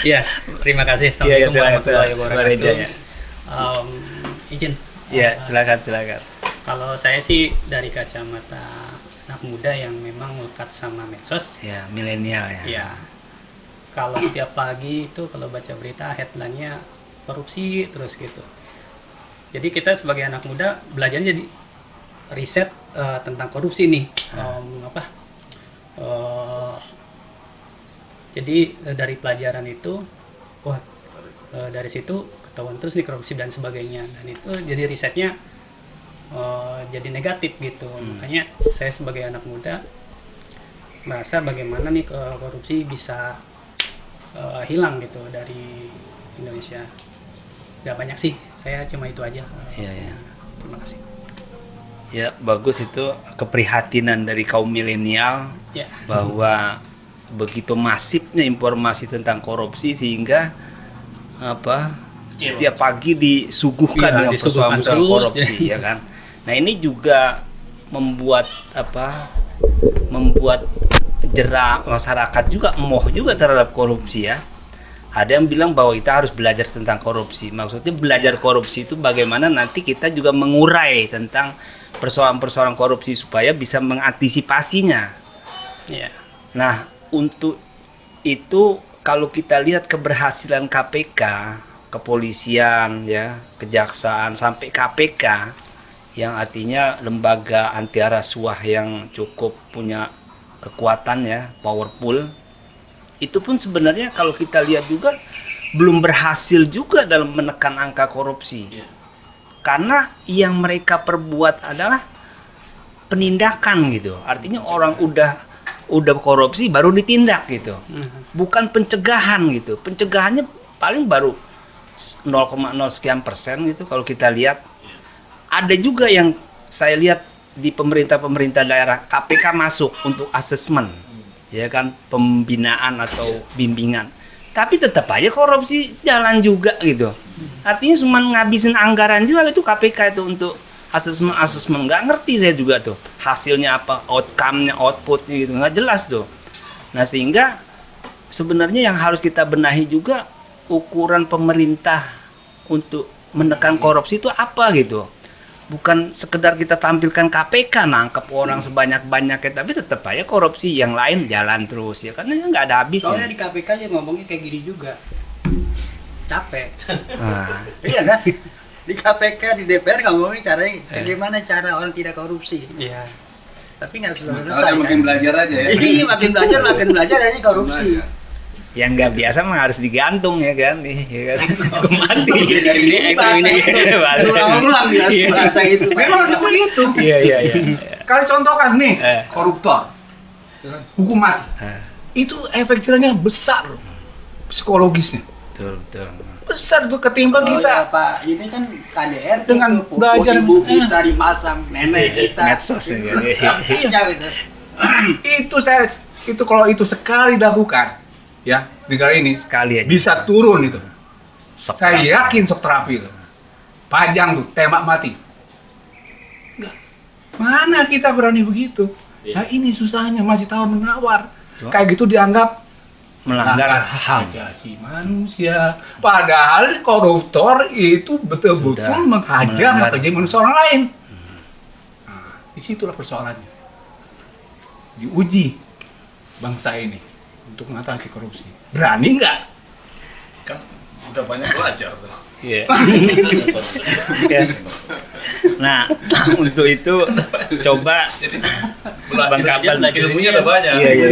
Iya, terima kasih. Iya, Assalamualaikum warahmatullahi wabarakatuh. ya. Izin. Iya, silakan. Kalau saya sih dari kacamata anak muda yang memang melekat sama medsos. Ya, milenial ya. Ya, kalau setiap pagi itu kalau baca berita headline-nya korupsi terus gitu. Jadi kita sebagai anak muda belajar jadi riset tentang korupsi nih. Jadi dari pelajaran itu, dari situ ketahuan terus nih korupsi dan sebagainya. Dan itu jadi risetnya jadi negatif gitu. Makanya saya sebagai anak muda merasa bagaimana nih korupsi bisa hilang gitu dari Indonesia. Gak banyak sih, saya cuma itu aja. Iya. Terima kasih. Ya, bagus itu keprihatinan dari kaum milenial Ya. bahwa begitu masifnya informasi tentang korupsi sehingga setiap pagi disuguhkan dengan disuguhkan persoalan terus, korupsi ya kan. Nah, ini juga membuat jerak masyarakat juga emoh juga terhadap korupsi ya. Ada yang bilang bahwa kita harus belajar tentang korupsi. Maksudnya belajar korupsi itu bagaimana nanti kita juga mengurai tentang persoalan-persoalan korupsi supaya bisa mengantisipasinya. Iya. Nah, untuk itu kalau kita lihat keberhasilan KPK, kepolisian ya, kejaksaan sampai KPK yang artinya lembaga anti rasuah yang cukup punya kekuatan ya, powerful. Itu pun sebenarnya kalau kita lihat juga belum berhasil juga dalam menekan angka korupsi. Karena yang mereka perbuat adalah penindakan gitu. Artinya orang udah korupsi baru ditindak gitu. Bukan pencegahan gitu. Pencegahannya paling baru 0,0 sekian persen gitu kalau kita lihat. Ada juga yang saya lihat di pemerintah daerah KPK masuk untuk asesmen. Ya kan, pembinaan atau bimbingan, tapi tetap aja korupsi jalan juga gitu. Artinya cuma ngabisin anggaran juga itu KPK itu untuk asesmen nggak ngerti saya juga tuh hasilnya apa, outcome-nya, output-nya gitu nggak jelas tuh. Nah, sehingga sebenarnya yang harus kita benahi juga ukuran pemerintah untuk menekan korupsi itu apa gitu. Bukan sekedar kita tampilkan KPK nangkep orang sebanyak-banyaknya, tapi tetap aja korupsi yang lain jalan terus ya, karena nggak ada habisnya. Soalnya di KPK aja ngomongnya kayak gini juga. Capek. Iya kan? Di KPK, di DPR ngomongin caranya bagaimana cara orang tidak korupsi. Iya. Tapi nggak selesai. Makin belajar aja ya. Iya, makin belajar aja korupsi. Yang nggak biasa mah harus digantung ya kan, ya kan? Mati Dari ini ulang bahasa itu. Memang seperti itu. Iya. Kali contohkan nih, koruptor, hukum mati. Itu efek jerahnya besar, psikologisnya Betul. besar tuh ketimbang kita. Ya, Pak, ini kan KDR Dengan itu, belajar ibu kita dimasang, nenek kita. Medsos ya. Kacau itu. Itu kalau itu sekali dilakukan, ya negara ini Sekali aja. bisa turun itu. Sok Saya terapi. yakin sok terapi itu. Pajang tuh, tembak mati. Enggak. Mana kita berani begitu? Nah ini susahnya, masih tawar menawar. Tuh. Kayak gitu dianggap melanggar HAM. asasi manusia. Padahal koruptor itu betul-betul Sudah menghajar melanggar. hak asasi manusia orang lain. Nah, disitulah persoalannya. Diuji bangsa ini untuk mengatasi korupsi. Berani nggak? Kan udah banyak belajar tuh. Iya. Ya. Nah, untuk itu coba Bang Kaban ilmunya udah banyak. Iya.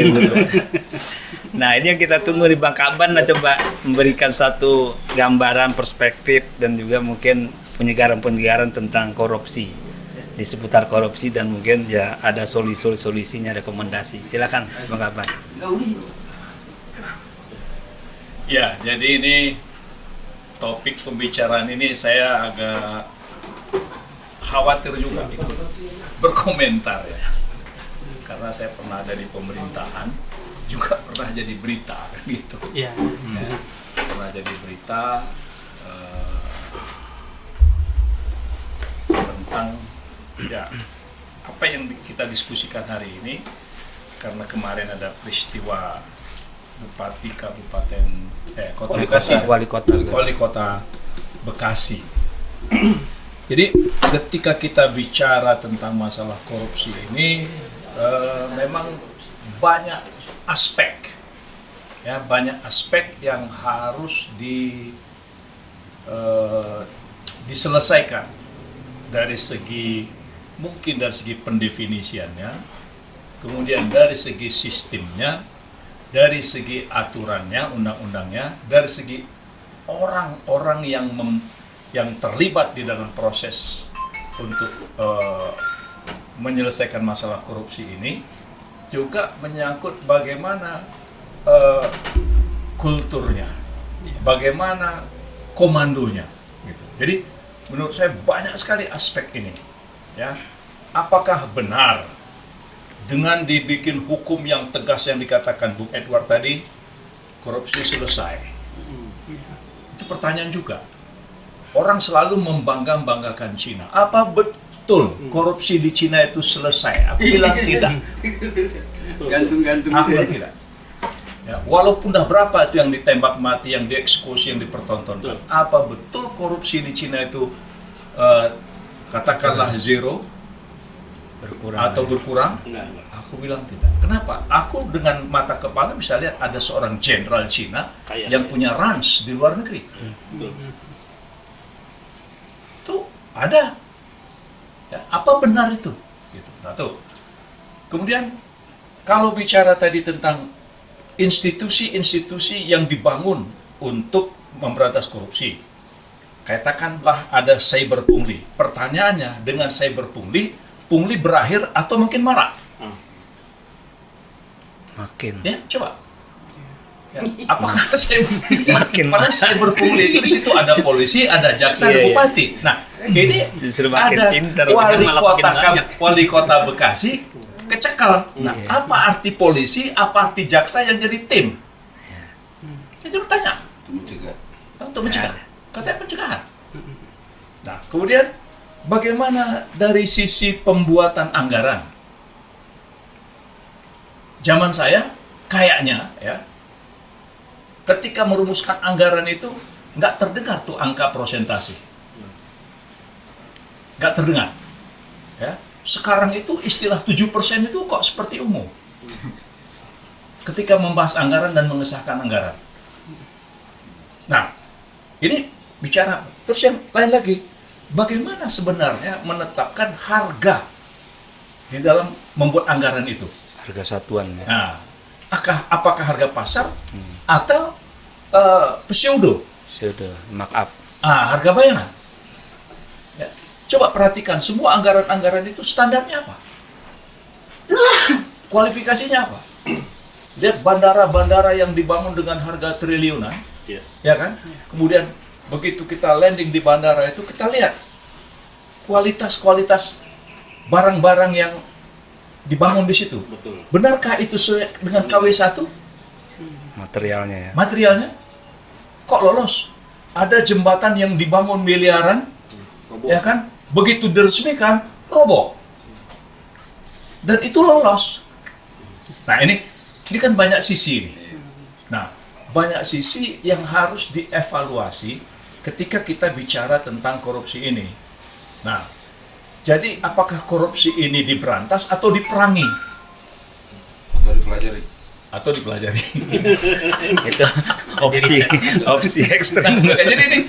Nah, ini yang kita tunggu di Bang Kaban, nah coba memberikan satu gambaran perspektif dan juga mungkin penyegaran-penyegaran tentang korupsi, di seputar korupsi, dan mungkin ya ada solusinya, rekomendasi. Silakan Bang Kaban. Ya, jadi ini topik pembicaraan ini saya agak khawatir juga ikut berkomentar ya, karena saya pernah ada di pemerintahan, juga pernah jadi berita gitu. Iya. Ya, pernah jadi berita tentang ya apa yang kita diskusikan hari ini, karena kemarin ada peristiwa Bupati Kabupaten Kota Wali Bekasi, kota, wali kota. Wali Kota Bekasi. Jadi ketika kita bicara tentang masalah korupsi ini, memang banyak aspek, ya banyak aspek yang harus diselesaikan dari segi mungkin dari segi pendefinisiannya, kemudian dari segi sistemnya, dari segi aturannya, undang-undangnya, dari segi orang-orang yang terlibat di dalam proses untuk menyelesaikan masalah korupsi ini, juga menyangkut bagaimana kulturnya, bagaimana komandonya, gitu. Jadi menurut saya banyak sekali aspek ini, ya. Apakah benar dengan dibikin hukum yang tegas yang dikatakan Bung Edward tadi, korupsi selesai? Itu pertanyaan juga. Orang selalu membangga-banggakan Cina. Apa betul korupsi di Cina itu selesai? Aku bilang tidak. Gantung-gantung Aku gitu ya. bilang tidak. Ya, walaupun dah berapa itu yang ditembak mati, yang dieksekusi, yang dipertontonkan. Apa betul korupsi di Cina itu katakanlah zero Berkurang. atau berkurang? Aku bilang tidak. Kenapa? Aku dengan mata kepala bisa lihat ada seorang jenderal Cina yang punya ranch di luar negeri. Itu ada. Ya, apa benar itu? Gitu. Satu. Kemudian kalau bicara tadi tentang institusi-institusi yang dibangun untuk memberantas korupsi, katakanlah ada cyber pungli. Pertanyaannya, dengan cyber pungli, pungli berakhir atau makin marak? Makin. Ya, coba. Ya, apakah saya Makin padahal cyber pungli itu di situ ada polisi, ada jaksa, ada Iya, iya. bupati. Nah, ini Justru makin ada pintar, wali kota Bekasi kecekal. Nah, Iya. apa arti polisi, apa arti jaksa yang jadi tim? Itu bertanya. Untuk mencegah. Katanya pencegahan. Nah, kemudian bagaimana dari sisi pembuatan anggaran? Zaman saya kayaknya ya, ketika merumuskan anggaran itu nggak terdengar tuh angka prosentase, nggak terdengar. Ya, sekarang itu istilah 7% itu kok seperti umum. Ketika membahas anggaran dan mengesahkan anggaran. Nah, ini bicara terus yang lain lagi, bagaimana sebenarnya menetapkan harga di dalam membuat anggaran itu? Harga satuannya. Nah, apakah harga pasar atau pseudo? Sudah markup. Harga bayangan. Ya. Coba perhatikan semua anggaran-anggaran itu standarnya apa? Kualifikasinya apa? Lihat bandara-bandara yang dibangun dengan harga triliunan, ya kan? Kemudian begitu kita landing di bandara itu, kita lihat kualitas barang-barang yang dibangun di situ. Benarkah itu sesuai dengan KW1? Materialnya ya. Materialnya? Kok lolos? Ada jembatan yang dibangun miliaran, ya kan? Begitu diresmikan, roboh. Dan itu lolos. Nah, ini kan banyak sisi ini. Nah, banyak sisi yang harus dievaluasi ketika kita bicara tentang korupsi ini. Nah, jadi apakah korupsi ini diberantas atau diperangi? Atau dipelajari. Itu opsi ekstrem. Nah, jadi ini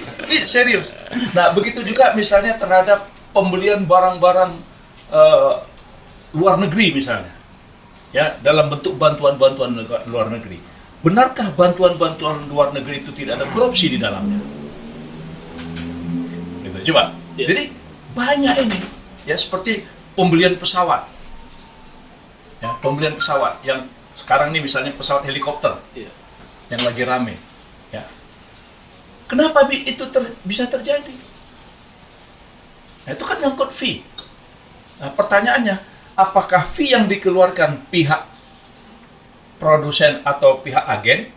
serius. Nah, begitu juga misalnya terhadap pembelian barang-barang luar negeri misalnya. Ya, dalam bentuk bantuan-bantuan luar negeri. Benarkah bantuan-bantuan luar negeri itu tidak ada korupsi di dalamnya? Gitu, coba. Jadi banyak ini. Ya, seperti pembelian pesawat. Ya, pembelian pesawat yang sekarang ini misalnya pesawat helikopter yang lagi rame. Ya. Kenapa itu bisa terjadi? Nah, itu kan nyangkut fee. Nah, pertanyaannya, apakah fee yang dikeluarkan pihak produsen atau pihak agen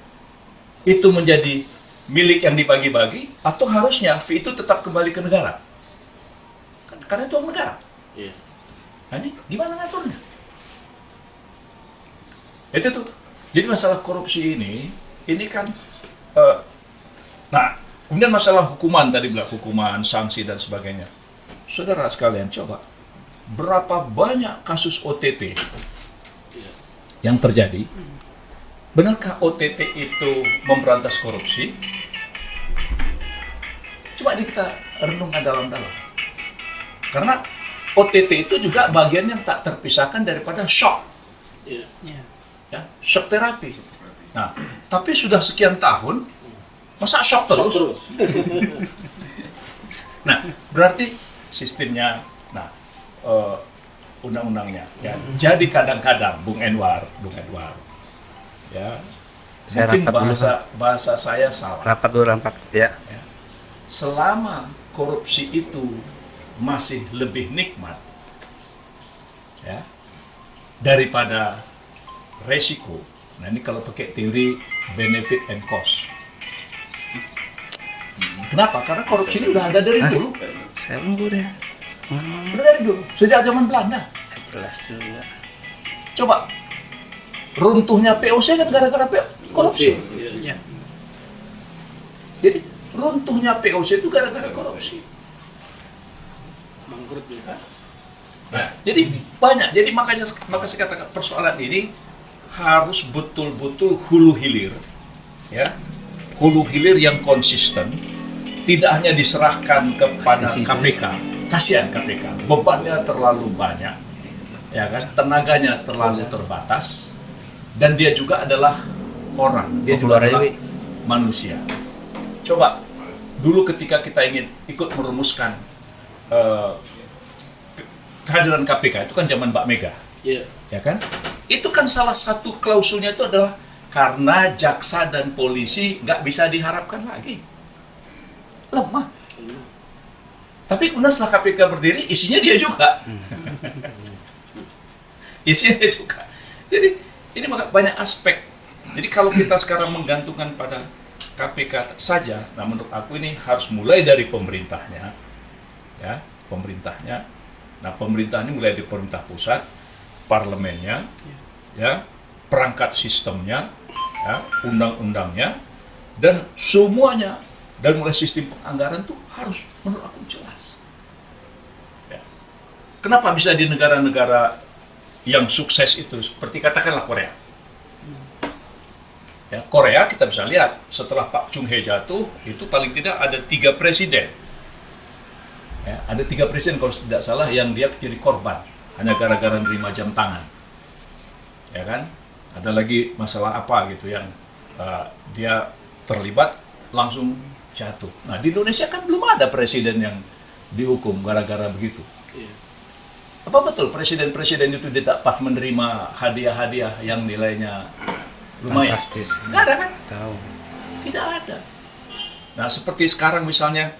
itu menjadi milik yang dibagi-bagi, atau harusnya fee itu tetap kembali ke negara? Karena itu uang negara. Nah, ini gimana ngaturnya? Itu tuh. Jadi masalah korupsi ini kan, nah kemudian masalah hukuman tadi bilang hukuman, sanksi dan sebagainya. Saudara sekalian coba, berapa banyak kasus OTT yang terjadi? Benarkah OTT itu memberantas korupsi? Coba kita renungkan dalam-dalam. Karena OTT itu juga bagian yang tak terpisahkan daripada shock. Ya. Ya, shock terapi. Nah, tapi sudah sekian tahun, masa shock terus? Nah, berarti sistemnya, nah, undang-undangnya, ya. Jadi kadang-kadang, Bung Enwar, ya, Saya mungkin rapat dulu, bahasa saya salah. Rapat dulu, rapat. Ya. Selama korupsi itu masih lebih nikmat, ya, daripada resiko. Nah, ini kalau pakai teori benefit and cost. Kenapa? Karena korupsi ini udah ada dari dulu. Saya nunggu deh. Udah dari dulu, sejak zaman Belanda. Jelas juga. Coba, runtuhnya POC kan gara-gara korupsi. Ya. Jadi, runtuhnya POC itu gara-gara korupsi. Nah, jadi banyak. Jadi maka saya katakan persoalan ini harus betul-betul hulu hilir, ya, hulu hilir yang konsisten, tidak hanya diserahkan kepada KPK. Kasihan KPK, bebannya terlalu banyak, ya kan, tenaganya terlalu terbatas, dan dia juga adalah orang, dia juga adalah manusia. Coba dulu ketika kita ingin ikut merumuskan kehadiran KPK itu kan zaman Mbak Mega, ya kan? Itu kan salah satu klausulnya itu adalah karena jaksa dan polisi nggak bisa diharapkan lagi, lemah. Tapi kemudian setelah KPK berdiri, isinya dia juga, isinya dia juga. Jadi ini banyak aspek. Jadi kalau kita sekarang menggantungkan pada KPK saja, nah menurut aku ini harus mulai dari pemerintahnya, ya, pemerintahnya. Nah, pemerintah ini mulai dari pemerintah pusat, parlemennya, ya, perangkat sistemnya, ya, undang-undangnya, dan semuanya, dan mulai sistem penganggaran tuh harus menurut aku jelas. Ya. Kenapa bisa di negara-negara yang sukses itu, seperti katakanlah Korea. Ya, Korea kita bisa lihat setelah Pak Chung Hee jatuh, itu paling tidak ada 3 presiden. Ya, ada 3 presiden kalau tidak salah yang dia jadi korban hanya gara-gara nerima jam tangan, ya kan? Ada lagi masalah apa gitu yang dia terlibat langsung jatuh. Nah, di Indonesia kan belum ada presiden yang dihukum gara-gara begitu. Apa betul presiden-presiden itu tidak pas menerima hadiah-hadiah yang nilainya lumayan? Fantastis. Nggak ada kan? Tahu. Tidak ada. Nah, seperti sekarang misalnya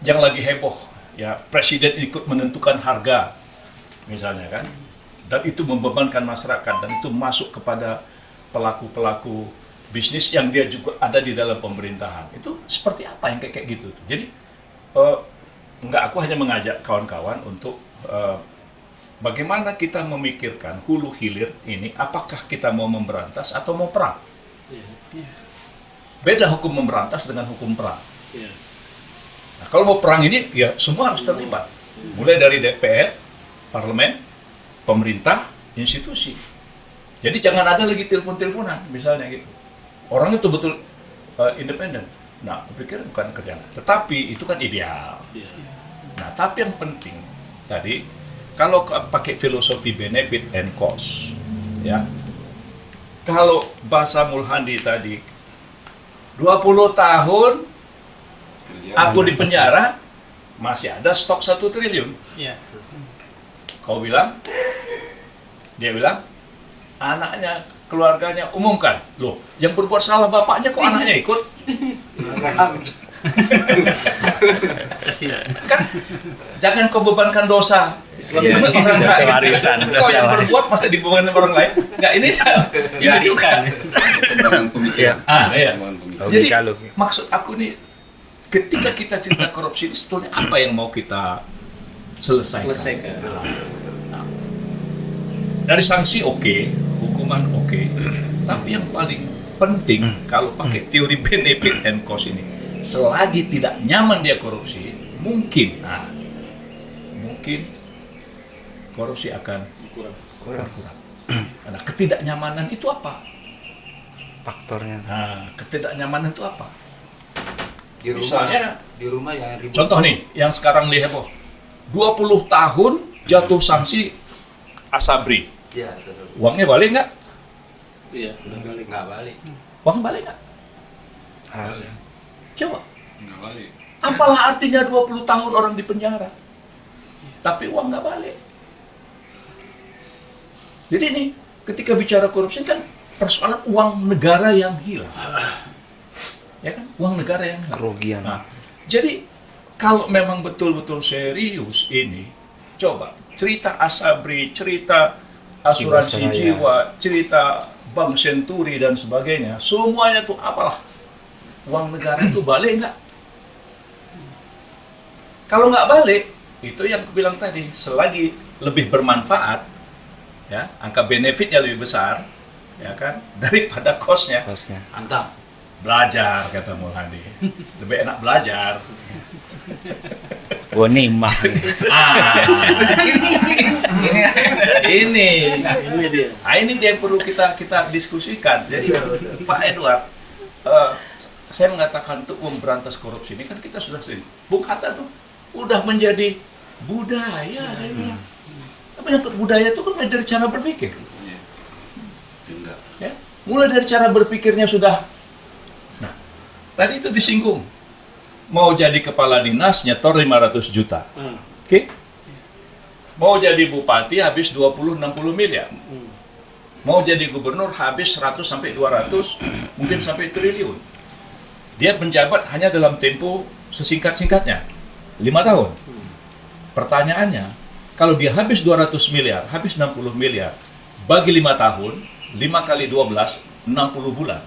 yang lagi heboh, ya, presiden ikut menentukan harga, misalnya kan, dan itu membebankan masyarakat, dan itu masuk kepada pelaku-pelaku bisnis yang dia juga ada di dalam pemerintahan. Itu seperti apa yang kayak gitu? Jadi, aku hanya mengajak kawan-kawan untuk bagaimana kita memikirkan hulu hilir ini, apakah kita mau memberantas atau mau perang? Beda hukum memberantas dengan hukum perang. Nah, kalau mau perang ini, ya semua harus terlibat. Mulai dari DPR, parlemen, pemerintah, institusi. Jadi jangan ada lagi telepon-teleponan, misalnya gitu. Orang itu betul independen. Nah, aku pikir bukan kerjaan. Tetapi itu kan ideal. Nah, tapi yang penting tadi, kalau pakai filosofi benefit and cost, ya. Kalau bahasa Mulhandi tadi, 20 tahun aku di penjara, masih ada stok 1 triliun. Ya. Kau bilang, dia bilang, anaknya, keluarganya umumkan. Loh, yang berbuat salah bapaknya kok anaknya ikut? Kan, jangan kau bebankan dosa. Dosa warisan. Kau yang berbuat masa dibebankan orang lain? Enggak, ini juga. Ya. Iya. Jadi, Logika, logika. maksud aku nih, ketika kita cerita korupsi ini sebetulnya apa yang mau kita selesaikan? Nah, dari sanksi oke, hukum hukuman oke. Tapi yang paling penting kalau pakai teori benefit and cost ini, selagi tidak nyaman dia korupsi, mungkin korupsi akan berkurang. Nah, ketidaknyamanan itu apa? Faktornya. Nah, ketidaknyamanan itu apa? Di rumah, Misalnya, di rumah yang ribut. contoh nih, yang sekarang nih heboh, 20 tahun jatuh sanksi Asabri. Iya, betul. Uangnya balik nggak? Iya, udah balik. Nggak balik. Uang balik nggak? Ah, Coba. Nggak balik. Apalah artinya 20 tahun orang di penjara, tapi uang nggak balik. Jadi ini, ketika bicara korupsi kan persoalan uang negara yang hilang. Ya kan? Uang negara yang hilang. kerugian. Nah, jadi kalau memang betul-betul serius ini, coba cerita Asabri, cerita asuransi Jiwasraya. jiwa, cerita Bank Senturi dan sebagainya, semuanya tuh apalah uang negara itu balik nggak? Kalau nggak balik, itu yang aku bilang tadi, selagi lebih bermanfaat, ya angka benefitnya lebih besar, ya kan, daripada cost-nya. Kosnya. Mantap. Belajar kata Mulhadi, lebih enak belajar. Bonimah. Ini dia yang perlu kita diskusikan. Jadi Pak Edward, saya mengatakan untuk memberantas korupsi ini kan kita sudah sering. Bung Hatta tuh udah menjadi budaya. Apa yang budaya itu kan mulai dari cara berpikir. Ya, mulai dari cara berpikirnya sudah. Nah, tadi itu disinggung. Mau jadi kepala dinas nyetor 500 juta. Oke? Mau jadi bupati habis 20-60 miliar. Mau jadi gubernur habis 100 sampai 200, mungkin sampai triliun. Dia menjabat hanya dalam tempo sesingkat-singkatnya, 5 tahun. Pertanyaannya, kalau dia habis 200 miliar, habis 60 miliar, bagi 5 tahun, 5 kali 12, 60 bulan.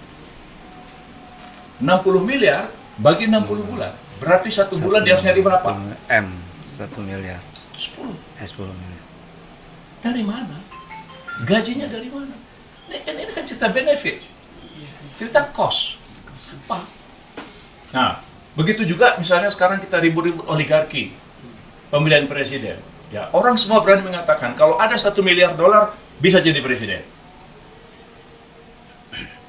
60 miliar bagi 60 bulan. Berarti satu bulan dia harus nyari berapa? 1 miliar. 10. 10 miliar. Dari mana? Gajinya dari mana? Ini kan cerita benefit. Cerita cost. Apa? Nah, begitu juga misalnya sekarang kita ribut-ribut oligarki. Pemilihan presiden. Ya, orang semua berani mengatakan kalau ada 1 miliar dolar bisa jadi presiden.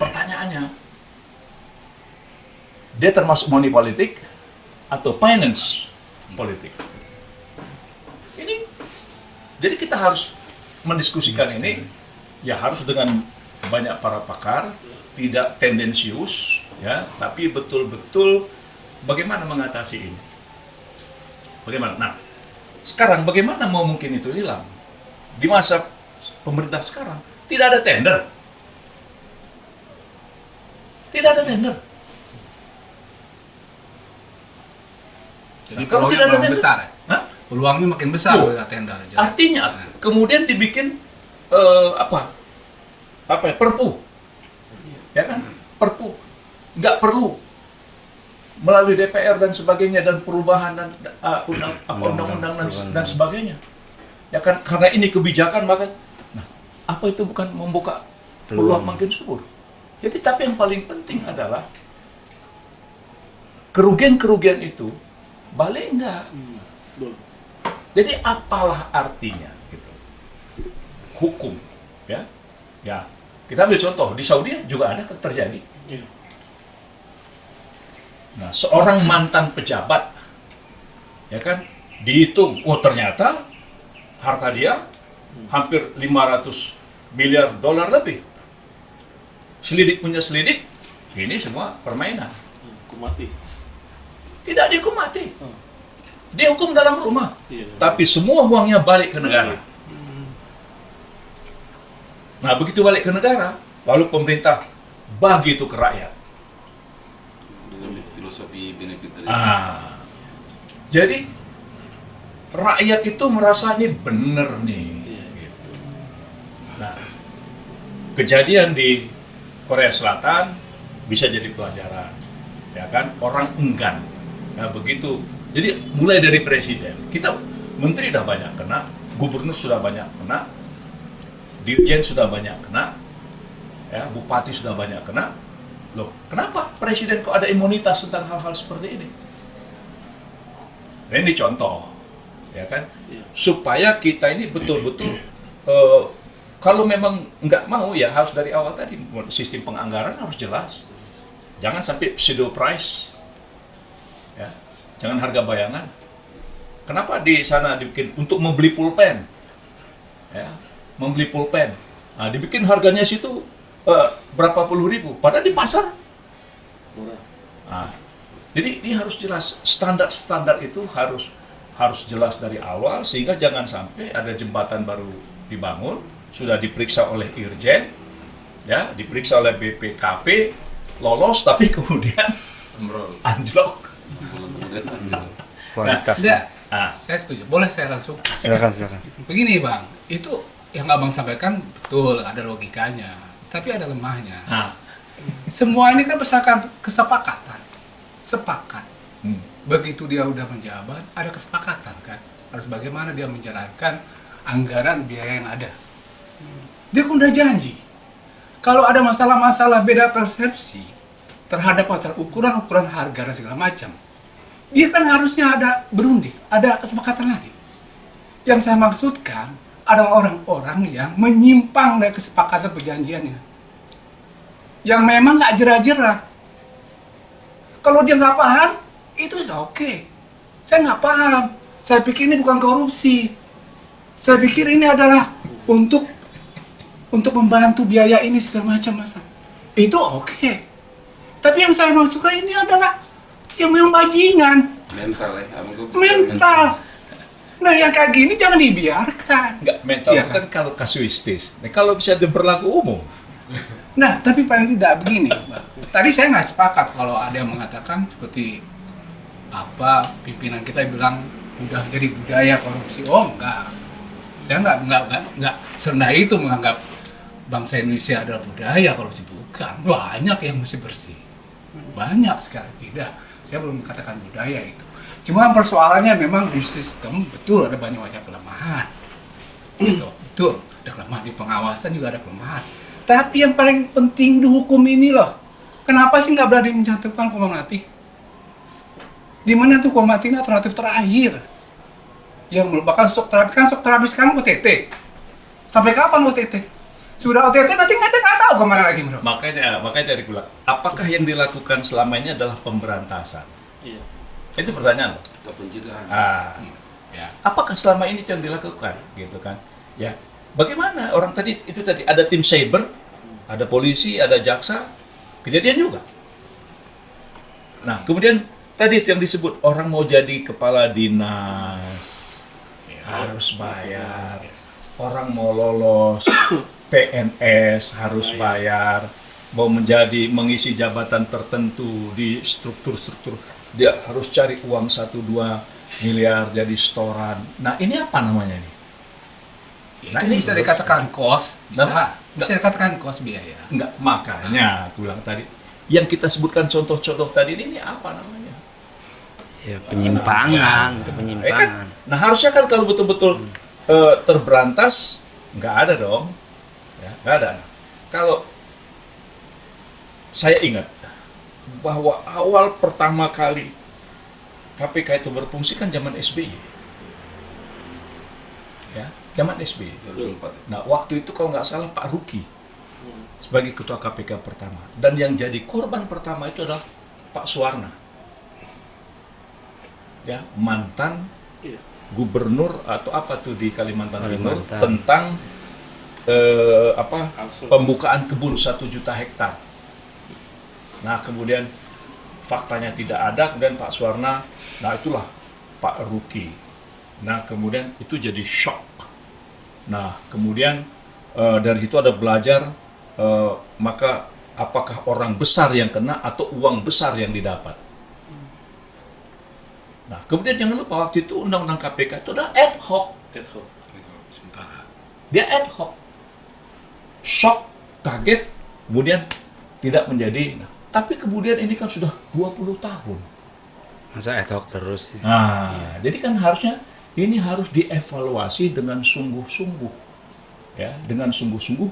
Pertanyaannya, dia termasuk money politik atau finance politik? Ini, jadi kita harus mendiskusikan ini, ya harus dengan banyak para pakar, tidak tendensius, ya, tapi betul-betul bagaimana mengatasi ini. Bagaimana? Nah, sekarang bagaimana mau mungkin itu hilang? Di masa pemerintah sekarang, tidak ada tender. Tidak ada tender. Jadi Kalau peluangnya tidak ada makin tender, besar ya? Hah? Peluangnya makin besar Loh, kalau tenda. Artinya kemudian dibikin perpu, ya kan? Perpu nggak perlu melalui DPR dan sebagainya dan perubahan dan undang-undang dan sebagainya, ya kan? Karena ini kebijakan maka, nah, apa itu bukan membuka peluang makin subur? Jadi tapi yang paling penting adalah kerugian itu balik enggak? Jadi apalah artinya gitu. Hukum, ya. Ya. Kita ambil contoh di Saudi juga ada terjadi. Nah, seorang mantan pejabat ya kan dihitung, oh ternyata harta dia hampir 500 miliar dolar lebih. Selidik punya selidik, ini semua permainan. Tidak dihukum mati. Dihukum dalam rumah. Tapi semua uangnya balik ke negara. Nah, begitu balik ke negara, lalu pemerintah bagi itu ke rakyat. Dengan filosofi benefit tadi. Jadi rakyat itu merasa ini bener nih. Gitu. Nah, kejadian di Korea Selatan bisa jadi pelajaran, ya kan? Orang enggan. Nah, begitu. Jadi mulai dari presiden, kita menteri sudah banyak kena, gubernur sudah banyak kena, dirjen sudah banyak kena, Ya, bupati sudah banyak kena. Loh, kenapa presiden kok ada imunitas tentang hal-hal seperti ini? Nah, ini contoh, ya kan? Supaya kita ini betul-betul kalau memang nggak mau ya harus dari awal tadi sistem penganggaran harus jelas. Jangan sampai pseudo price, ya. Jangan harga bayangan. Kenapa di sana dibikin untuk membeli pulpen, ya, membeli pulpen, nah, dibikin harganya situ berapa puluh ribu, padahal di pasar murah. Nah, jadi ini harus jelas standar itu harus jelas dari awal sehingga jangan sampai ada jembatan baru dibangun sudah diperiksa oleh Irjen, ya, diperiksa oleh BPKP, lolos tapi kemudian anjlok. Kualitas. Saya setuju. Boleh saya langsung? Silakan. Begini Bang, itu yang Abang sampaikan betul, ada logikanya. Tapi ada lemahnya. Semua ini kan berdasarkan kesepakatan. Sepakat. Begitu dia udah menjabat, ada kesepakatan kan. Harus bagaimana dia menjalankan anggaran biaya yang ada. Dia pun udah janji. Kalau ada masalah-masalah beda persepsi terhadap masalah ukuran-ukuran harga dan segala macam, dia kan harusnya ada berunding, ada kesepakatan lagi. Yang saya maksudkan adalah orang-orang yang menyimpang dari kesepakatan perjanjiannya, yang memang nggak jerah-jerah. Kalau dia nggak paham, itu oke. Saya nggak paham. Saya pikir ini bukan korupsi. Saya pikir ini adalah untuk membantu biaya ini segala macam, Mas. Itu oke. Tapi yang saya maksudkan ini adalah yang memang bajingan. Mental ya. Mental. Nah, yang kayak gini jangan dibiarkan. Enggak, mental Iya itu kan kalau kasuistis. Nah, kalau bisa berlaku umum. Nah, tapi paling tidak begini. Tadi saya nggak sepakat kalau ada yang mengatakan seperti apa pimpinan kita bilang udah jadi budaya korupsi. Oh, enggak. Saya nggak serendah itu menganggap bangsa Indonesia adalah budaya korupsi. Bukan. Banyak yang mesti bersih. Banyak sekali. Tidak. Saya belum mengatakan budaya itu. Cuma persoalannya memang di sistem betul ada banyak kelemahan. Betul. Ada kelemahan di pengawasan juga ada kelemahan. Tapi yang paling penting di hukum ini loh, kenapa sih nggak berani mencantumkan hukuman mati? Di mana tuh hukuman mati ini alternatif terakhir yang merupakan shock terapi. Kan shock terapi sekarang OTT. Sampai kapan OTT? Sudah OTT nanti nggak tahu kemana lagi bro. Makanya dari bilang, apakah yang dilakukan selama ini adalah pemberantasan? Iya. Itu pertanyaan loh. Atau pencegahan. Ya. Apakah selama ini yang dilakukan, gitu kan? Ya. Bagaimana orang tadi ada tim cyber, ada polisi, ada jaksa, kejadian juga. Nah, kemudian tadi itu yang disebut orang mau jadi kepala dinas harus bayar, orang mau lolos PNS harus bayar, mau mengisi jabatan tertentu di struktur-struktur dia harus cari uang 1-2 miliar jadi setoran. Nah, ini apa namanya nih? Nah, ini bisa dikatakan kos, Nah, bisa dikatakan kos biaya. Enggak, makanya aku bilang tadi yang kita sebutkan contoh-contoh tadi ini apa namanya? Ya, penyimpangan, Ya penyimpangan. kan? Nah, harusnya kan kalau betul-betul terberantas nggak ada dong. Ya, nggak ada. Kalau saya ingat bahwa awal pertama kali KPK itu berfungsi kan zaman SBY. Ya, zaman SBY. 2004. Nah, waktu itu kalau nggak salah Pak Ruki sebagai ketua KPK pertama. Dan yang jadi korban pertama itu adalah Pak Suwarna. Ya, mantan gubernur atau apa tuh di Kalimantan Timur tentang pembukaan kebun 1 juta hektar. Nah, kemudian faktanya tidak ada, kemudian Pak Suwarna, nah itulah Pak Ruki. Nah, kemudian itu jadi shock. Nah, kemudian dari situ ada belajar, maka apakah orang besar yang kena atau uang besar yang didapat. Nah, kemudian jangan lupa waktu itu undang-undang KPK itu adalah ad hoc. Dia ad hoc. Shock, kaget, kemudian tidak menjadi. Nah, tapi kemudian ini kan sudah 20 tahun. Masa ad hoc terus? Nah, jadi kan harusnya ini harus dievaluasi dengan sungguh-sungguh. Ya, dengan sungguh-sungguh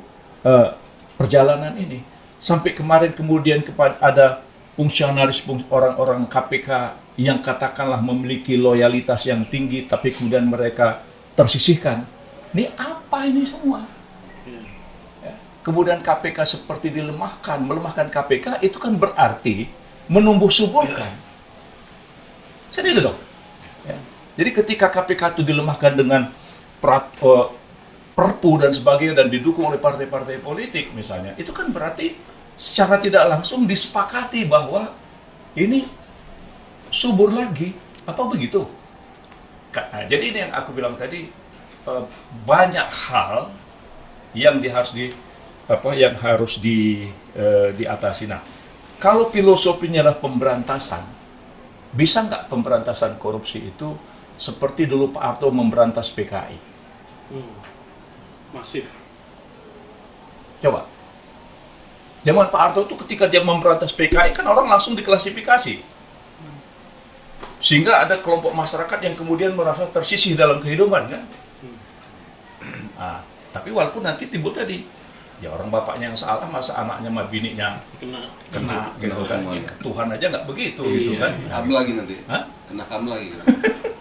perjalanan ini. Sampai kemarin kemudian kepada ada fungsionaris orang-orang KPK yang katakanlah memiliki loyalitas yang tinggi, tapi kemudian mereka tersisihkan. Ini apa ini semua? Ya. Kemudian KPK seperti melemahkan KPK itu kan berarti menumbuh suburkan. Jadi itu dong. Ya. Jadi ketika KPK itu dilemahkan dengan perpu dan sebagainya dan didukung oleh partai-partai politik misalnya, itu kan berarti secara tidak langsung disepakati bahwa ini subur lagi, apa begitu? Nah, jadi ini yang aku bilang tadi, banyak hal yang harus diatasi. Nah, kalau filosofinya adalah pemberantasan, bisa nggak pemberantasan korupsi itu seperti dulu Pak Harto memberantas PKI? Masif. Coba. Zaman Pak Harto itu ketika dia memberantas PKI kan orang langsung diklasifikasi. Sehingga ada kelompok masyarakat yang kemudian merasa tersisih dalam kehidupan kan. Nah, tapi walaupun nanti timbul tadi, ya orang bapaknya yang salah, masa anaknya sama bininya kena gitu kan. Tuhan aja nggak begitu gitu kan. HAM lagi nanti. Hah? Kena HAM lagi.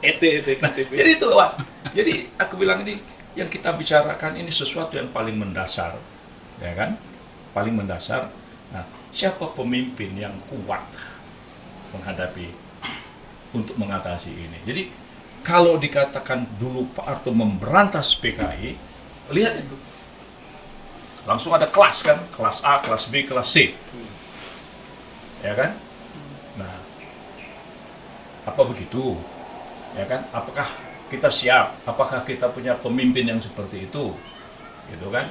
Jadi itu Pak. Jadi aku bilang ini yang kita bicarakan ini sesuatu yang paling mendasar, ya kan? Paling mendasar. Nah, siapa pemimpin yang kuat menghadapi untuk mengatasi ini? Jadi kalau dikatakan dulu Pak Harto memberantas PKI, lihat itu. Langsung ada kelas kan, kelas A, kelas B, kelas C. Ya kan? Nah, apa begitu? Ya kan? Apakah kita siap? Apakah kita punya pemimpin yang seperti itu? Gitu kan?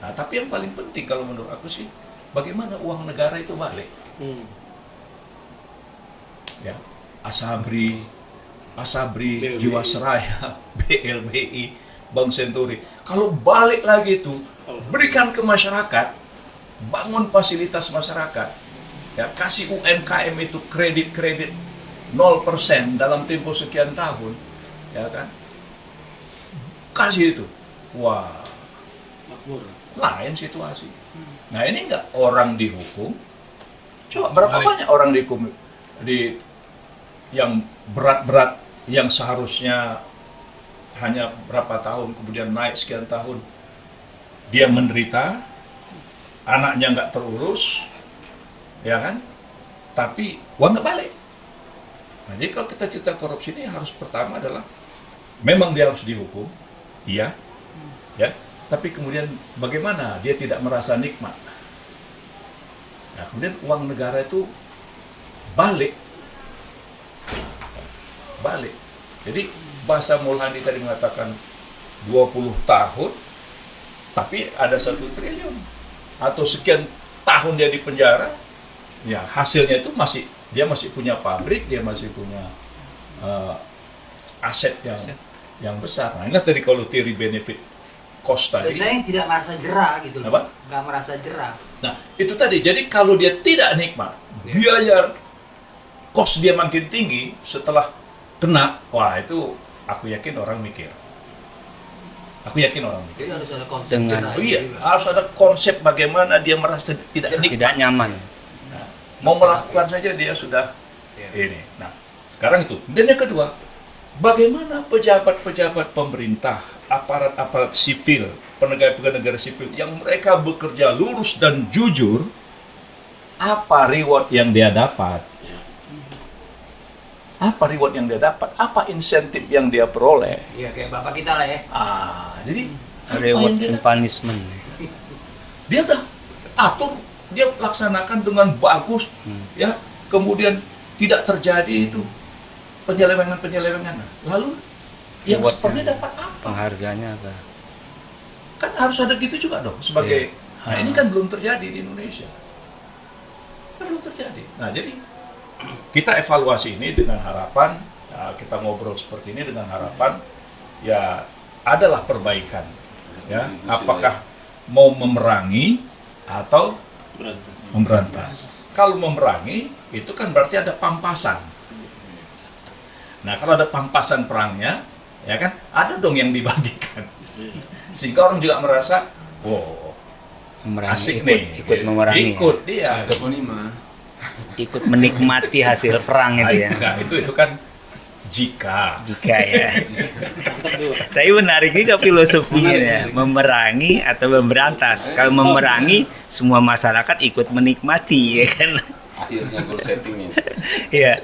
Nah, tapi yang paling penting kalau menurut aku sih, bagaimana uang negara itu balik? Ya, Asabri, BLBI. Jiwasraya, BLBI, Bank Senturi. Kalau balik lagi itu, berikan ke masyarakat, bangun fasilitas masyarakat, ya kasih UMKM itu kredit 0% dalam tempo sekian tahun, ya kan? Kasih itu, wah, lain situasi. Nah ini enggak orang dihukum. Coba berapa banyak orang dihukum yang berat-berat, yang seharusnya hanya berapa tahun kemudian naik sekian tahun, dia menderita, anaknya nggak terurus, ya kan? Tapi uang nggak balik. Nah, jadi kalau kita cerita korupsi ini harus pertama adalah memang dia harus dihukum, iya, ya. Tapi kemudian bagaimana dia tidak merasa nikmat? Nah, kemudian uang negara itu balik. Jadi bahasa Mulhani tadi mengatakan 20 tahun, tapi ada 1 triliun. Atau sekian tahun dia di penjara, ya hasilnya itu dia masih punya pabrik, dia masih punya aset yang besar. Nah ini tadi kalau teori benefit cost tadi. Saya tidak merasa jerah gitu loh. Apa? Nggak merasa jerah. Nah itu tadi, jadi kalau dia tidak nikmat, biaya cost dia makin tinggi setelah kena, wah itu aku yakin orang mikir. Jadi harus ada konsep jerah. Harus ada konsep bagaimana dia merasa tidak nikmat. Tidak nyaman. Nah, mau melakukan saja dia sudah ini. Nah, sekarang itu. Dan yang kedua, bagaimana pejabat-pejabat pemerintah, aparat-aparat sipil, penegak-penegak negara sipil yang mereka bekerja lurus dan jujur, apa reward yang dia dapat? Apa reward yang dia dapat? Apa insentif yang dia peroleh? Iya, kayak bapak kita lah ya. Jadi Reward and punishment. dia dah atur, dia laksanakan dengan bagus, ya. Kemudian tidak terjadi itu penyelewengan. Lalu yang Rewardnya, seperti dapat apa? Penghargaannya apa? Kan harus ada gitu juga dong sebagai. Nah ini kan belum terjadi di Indonesia. Belum terjadi. Nah jadi kita evaluasi ini dengan harapan, ya, kita ngobrol seperti ini dengan harapan, ya adalah perbaikan, ya. Apakah mau memerangi atau memberantas? Kalau memerangi itu kan berarti ada pampasan. Nah kalau ada pampasan perangnya, ya kan ada dong yang dibagikan, sehingga orang juga merasa, wow, Memerangi, Asik ikut, nih. ikut memerangi, Ikut dia. ikut menikmati hasil perang itu ya. Enggak, itu kan jika. Jika ya. Tapi menarik juga filosofinya ya, memerangi atau memberantas. Kalau memerangi, semua masyarakat ikut menikmati ya kan. Akhirnya goal settingnya. Ya.